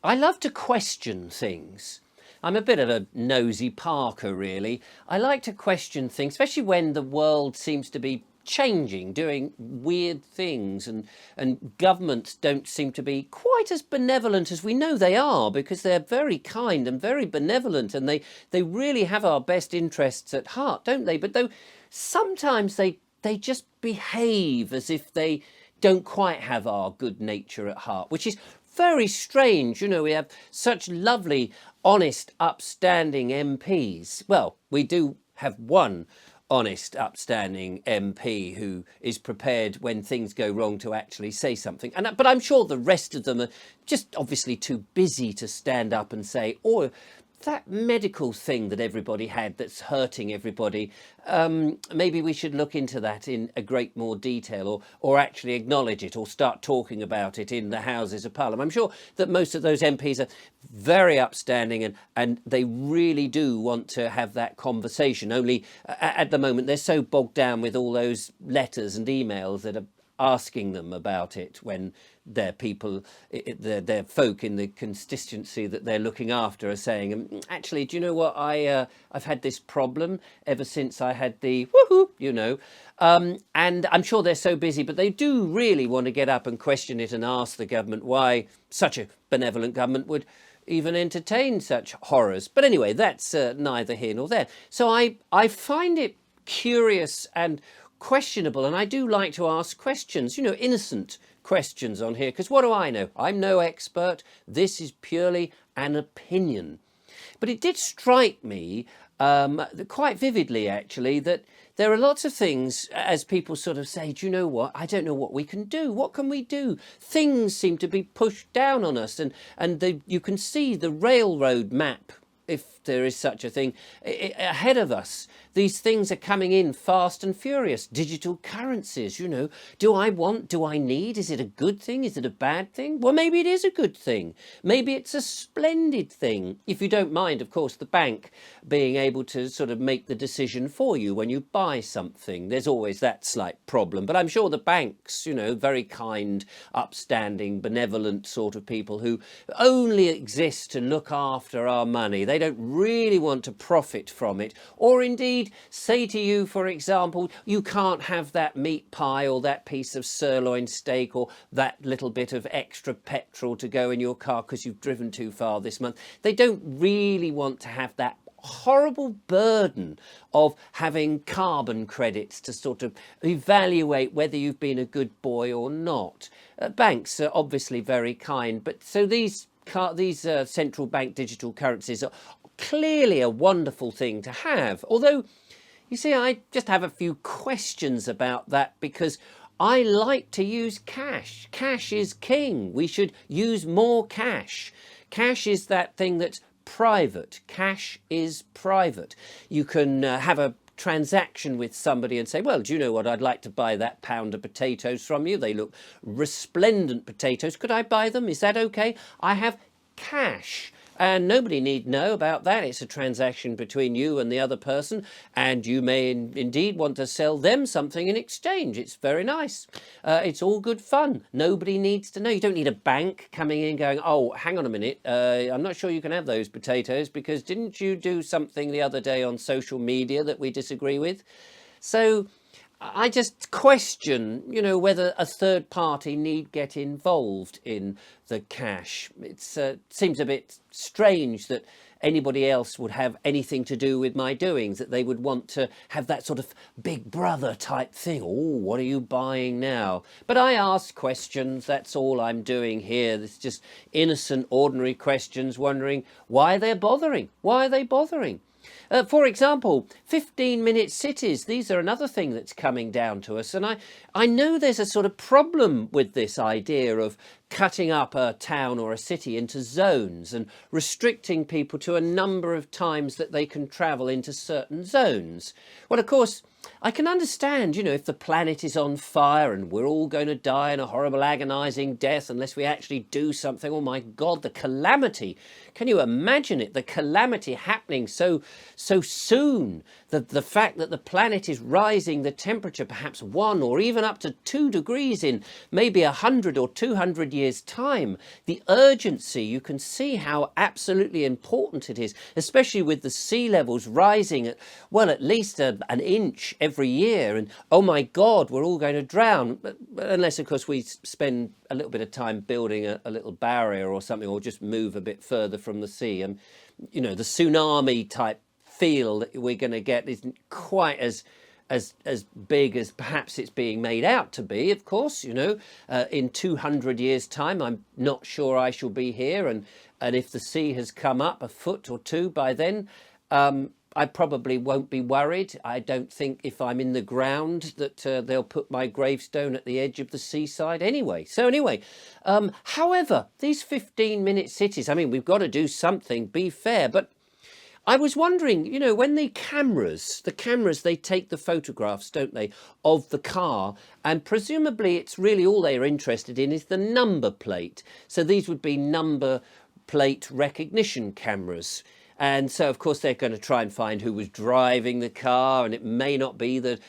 I love to question things. I'm a bit of a nosy Parker, really. I like to question things, especially when the world seems to be changing, doing weird things, and governments don't seem to be quite as benevolent as we know they are, because they're very kind and very benevolent, and they really have our best interests at heart, don't they? But though sometimes they just behave as if they don't quite have our good nature at heart, which is very strange. You know, we have such lovely, honest, upstanding MPs. Well, we do have one honest, upstanding MP who is prepared when things go wrong to actually say something. But I'm sure the rest of them are just obviously too busy to stand up and say, or that medical thing that everybody had that's hurting everybody, maybe we should look into that in a great more detail, or actually acknowledge it, or start talking about it in the Houses of Parliament. I'm sure that most of those MPs are very upstanding, and they really do want to have that conversation. Only at the moment they're so bogged down with all those letters and emails that are asking them about it, when their people, their folk in the constituency that they're looking after are saying, actually, do you know what, I've had this problem ever since I had the woohoo, you know. And I'm sure they're so busy, but they do really want to get up and question it and ask the government why such a benevolent government would even entertain such horrors. But anyway, that's neither here nor there. So I find it curious and questionable, and I do like to ask questions, you know, innocent questions on here, because what do I know? I'm no expert. This is purely an opinion. But it did strike me quite vividly, actually, that there are lots of things, as people sort of say, do you know what, I don't know what we can do. What can we do? Things seem to be pushed down on us, and you can see the railroad map, if there is such a thing, ahead of us. These things are coming in fast and furious. Digital currencies, you know. Do I need? Is it a good thing? Is it a bad thing? Well, maybe it is a good thing. Maybe it's a splendid thing. If you don't mind, of course, the bank being able to sort of make the decision for you when you buy something. There's always that slight problem. But I'm sure the banks, you know, very kind, upstanding, benevolent sort of people who only exist to look after our money. They don't really want to profit from it, or indeed say to you, for example, you can't have that meat pie or that piece of sirloin steak or that little bit of extra petrol to go in your car because you've driven too far this month. They don't really want to have that horrible burden of having carbon credits to sort of evaluate whether you've been a good boy or not. Banks are obviously very kind, but so these central bank digital currencies are clearly a wonderful thing to have. Although, you see, I just have a few questions about that, because I like to use cash. Cash is king. We should use more cash. Cash is that thing that's private. Cash is private. You can have a transaction with somebody and say, well, do you know what, I'd like to buy that pound of potatoes from you. They look resplendent potatoes. Could I buy them? Is that okay? I have cash. And nobody need know about that. It's a transaction between you and the other person, and you may indeed want to sell them something in exchange. It's very nice. It's all good fun. Nobody needs to know. You don't need a bank coming in going, oh, hang on a minute, I'm not sure you can have those potatoes because didn't you do something the other day on social media that we disagree with? So I just question, you know, whether a third party need get involved in the cash. It seems a bit strange that anybody else would have anything to do with my doings, that they would want to have that sort of big brother type thing. Oh, what are you buying now? But I ask questions. That's all I'm doing here. It's just innocent, ordinary questions, wondering why they're bothering. Why are they bothering? For example, 15-minute cities. These are another thing that's coming down to us. And I know there's a sort of problem with this idea of cutting up a town or a city into zones and restricting people to a number of times that they can travel into certain zones. Well, of course, I can understand, you know, if the planet is on fire and we're all going to die in a horrible agonizing death unless we actually do something. Oh my God, the calamity. Can you imagine it? The calamity happening so soon. The fact that the planet is rising the temperature perhaps 1 or even up to 2 degrees in maybe 100 or 200 years years' time. The urgency, you can see how absolutely important it is, especially with the sea levels rising at, well, at least an inch every year. And oh my God, we're all going to drown. Unless, of course, we spend a little bit of time building a little barrier or something, or just move a bit further from the sea. And, you know, the tsunami type feel that we're going to get isn't quite as big as perhaps it's being made out to be. Of course, you know, in 200 years' time, I'm not sure I shall be here, and if the sea has come up a foot or two by then, I probably won't be worried. I don't think if I'm in the ground that they'll put my gravestone at the edge of the seaside anyway. So anyway, however, these 15-minute cities, I mean, we've got to do something, be fair, but I was wondering, you know, when the cameras, they take the photographs, don't they, of the car, and presumably it's really all they're interested in is the number plate. So these would be number plate recognition cameras. And so, of course, they're going to try and find who was driving the car, and it may not be the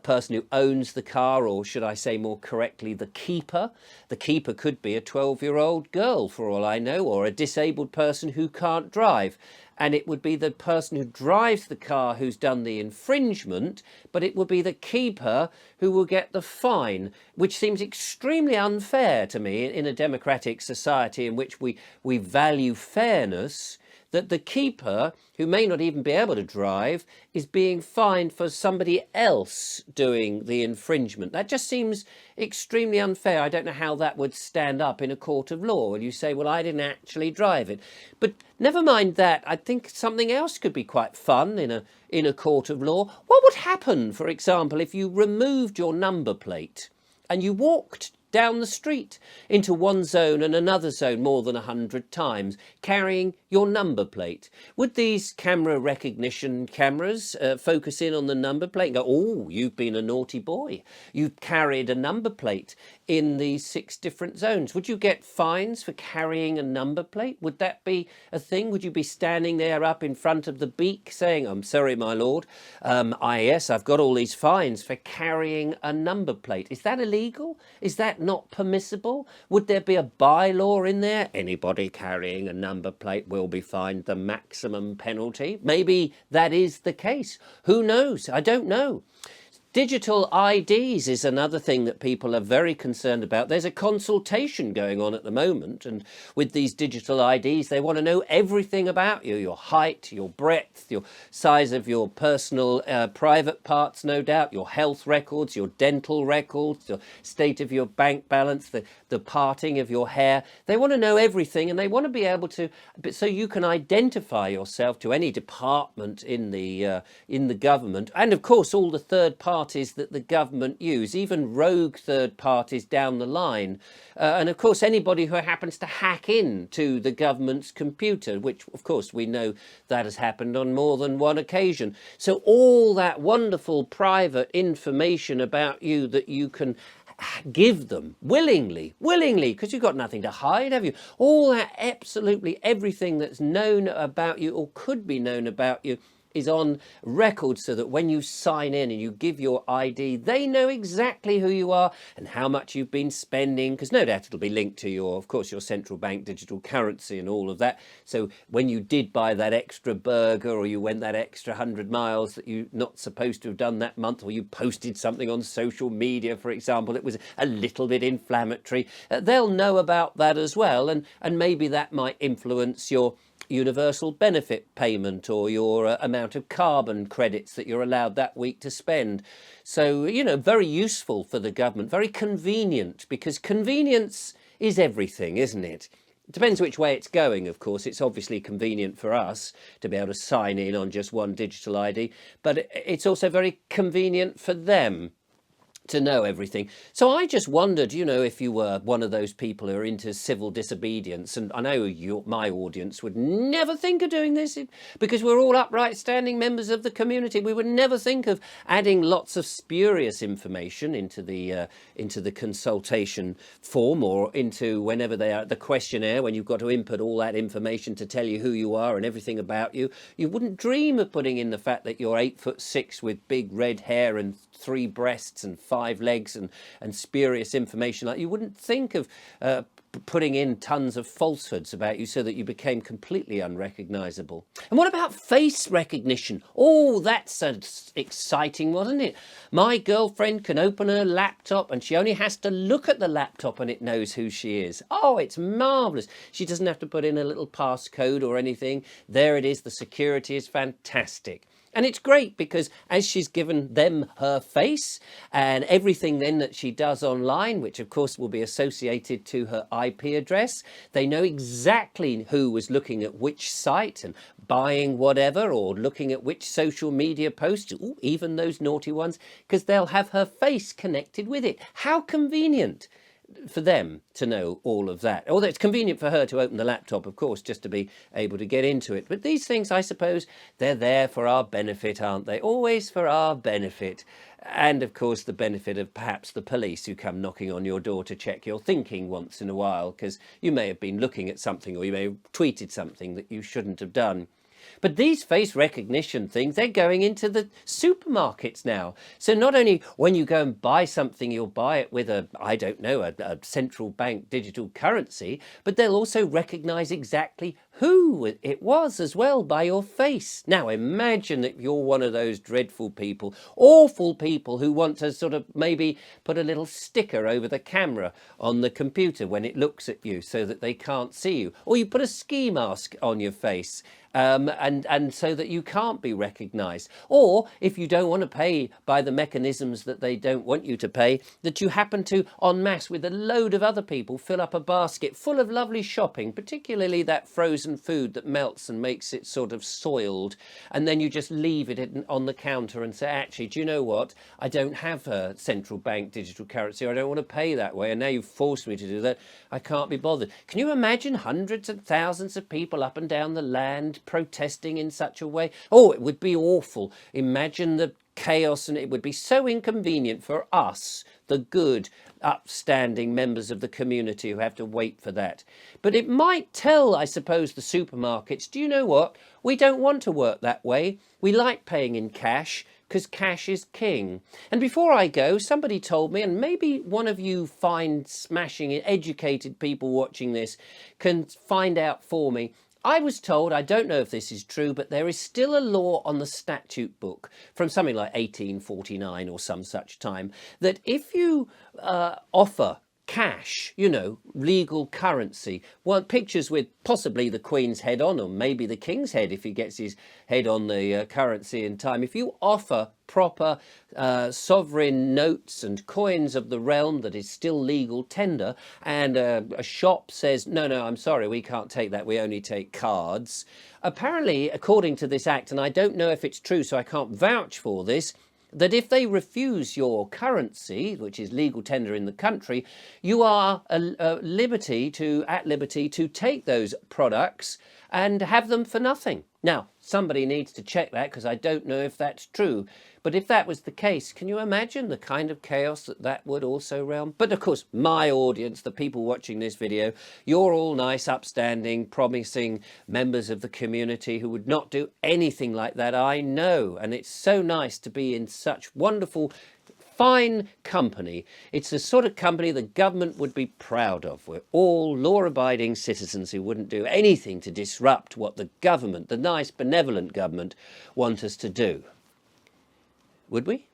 person who owns the car, or should I say more correctly, the keeper. The keeper could be a 12-year-old girl, for all I know, or a disabled person who can't drive. And it would be the person who drives the car who's done the infringement, but it would be the keeper who will get the fine, which seems extremely unfair to me in a democratic society in which we value fairness, that the keeper, who may not even be able to drive, is being fined for somebody else doing the infringement. That just seems extremely unfair. I don't know how that would stand up in a court of law. And you say, well, I didn't actually drive it. But never mind that. I think something else could be quite fun in a court of law. What would happen, for example, if you removed your number plate and you walked down the street into one zone and another zone more than 100 times, carrying your number plate? Would these camera recognition cameras focus in on the number plate and go, oh, you've been a naughty boy, you've carried a number plate in these 6 different zones? Would you get fines for carrying a number plate? Would that be a thing? Would you be standing there up in front of the beak saying, I'm sorry, my lord, yes, I've got all these fines for carrying a number plate? Is that illegal? Is that not permissible? Would there be a bylaw in there? Anybody carrying a number plate will be fined the maximum penalty. Maybe that is the case. Who knows? I don't know. Digital IDs is another thing that people are very concerned about. There's a consultation going on at the moment, and with these digital IDs, they want to know everything about you, your height, your breadth, your size of your personal private parts, no doubt, your health records, your dental records, the state of your bank balance, the parting of your hair. They want to know everything, and they want to be able to, so you can identify yourself to any department in the government, and of course all the third parties that the government use, even rogue third parties down the line, and of course anybody who happens to hack into the government's computer, which of course we know that has happened on more than one occasion. So all that wonderful private information about you that you can give them willingly, because you've got nothing to hide, have you? All that, absolutely everything that's known about you or could be known about you is on record, so that when you sign in and you give your ID, they know exactly who you are and how much you've been spending, because no doubt it'll be linked to your, of course, your central bank digital currency and all of that. So when you did buy that extra burger, or you went that extra 100 miles that you're not supposed to have done that month, or you posted something on social media, for example, it was a little bit inflammatory, they'll know about that as well, and maybe that might influence your universal benefit payment or your amount of carbon credits that you're allowed that week to spend. So, you know, very useful for the government, very convenient, because convenience is everything, isn't it? It depends which way it's going, of course. It's obviously convenient for us to be able to sign in on just one digital ID, but it's also very convenient for them to know everything. So I just wondered, you know, if you were one of those people who are into civil disobedience, and I know my audience would never think of doing this, because we're all upright standing members of the community. We would never think of adding lots of spurious information into the consultation form, or into whenever they are the questionnaire, when you've got to input all that information to tell you who you are and everything about you. You wouldn't dream of putting in the fact that you're 8'6" with big red hair and 3 breasts and 5 legs and spurious information. Like, you wouldn't think of putting in tons of falsehoods about you so that you became completely unrecognizable. And what about face recognition? Oh, that's exciting, wasn't it? My girlfriend can open her laptop and she only has to look at the laptop and it knows who she is. Oh, it's marvelous. She doesn't have to put in a little passcode or anything. There it is. The security is fantastic. And it's great because as she's given them her face and everything then that she does online, which of course will be associated to her IP address, they know exactly who was looking at which site and buying whatever or looking at which social media posts, ooh, even those naughty ones, because they'll have her face connected with it. How convenient for them to know all of that. Although it's convenient for her to open the laptop, of course, just to be able to get into it. But these things, I suppose, they're there for our benefit, aren't they? Always for our benefit. And of course, the benefit of perhaps the police who come knocking on your door to check your thinking once in a while, because you may have been looking at something or you may have tweeted something that you shouldn't have done. But these face recognition things, they're going into the supermarkets now. So not only when you go and buy something, you'll buy it with a central bank digital currency, but they'll also recognize exactly who it was as well by your face. Now imagine that you're one of those dreadful people, awful people who want to sort of maybe put a little sticker over the camera on the computer when it looks at you so that they can't see you. Or you put a ski mask on your face. And so that you can't be recognised. Or if you don't want to pay by the mechanisms that they don't want you to pay, that you happen to en masse with a load of other people fill up a basket full of lovely shopping, particularly that frozen food that melts and makes it sort of soiled, and then you just leave it on the counter and say, actually, do you know what, I don't have a central bank digital currency, or I don't want to pay that way, and now you've forced me to do that, I can't be bothered. Can you imagine hundreds of thousands of people up and down the land protesting in such a way? Oh, it would be awful. Imagine the chaos, and it would be so inconvenient for us, the good, upstanding members of the community who have to wait for that. But it might tell, I suppose, the supermarkets, do you know what? We don't want to work that way. We like paying in cash because cash is king. And before I go, somebody told me, and maybe one of you fine, smashing, educated people watching this can find out for me, I was told, I don't know if this is true, but there is still a law on the statute book from something like 1849 or some such time, that if you offer cash, you know, legal currency, well, pictures with possibly the Queen's head on, or maybe the King's head if he gets his head on the currency in time. If you offer proper sovereign notes and coins of the realm that is still legal tender, and a shop says, no, I'm sorry, we can't take that, we only take cards. Apparently, according to this act, and I don't know if it's true, so I can't vouch for this, that if they refuse your currency, which is legal tender in the country, you are at liberty to take those products and have them for nothing. Now, somebody needs to check that because I don't know if that's true. But if that was the case, can you imagine the kind of chaos that would also realm? But of course, my audience, the people watching this video, you're all nice, upstanding, promising members of the community who would not do anything like that, I know. And it's so nice to be in such wonderful, fine company. It's the sort of company the government would be proud of. We're all law-abiding citizens who wouldn't do anything to disrupt what the government, the nice benevolent government, want us to do. Would we?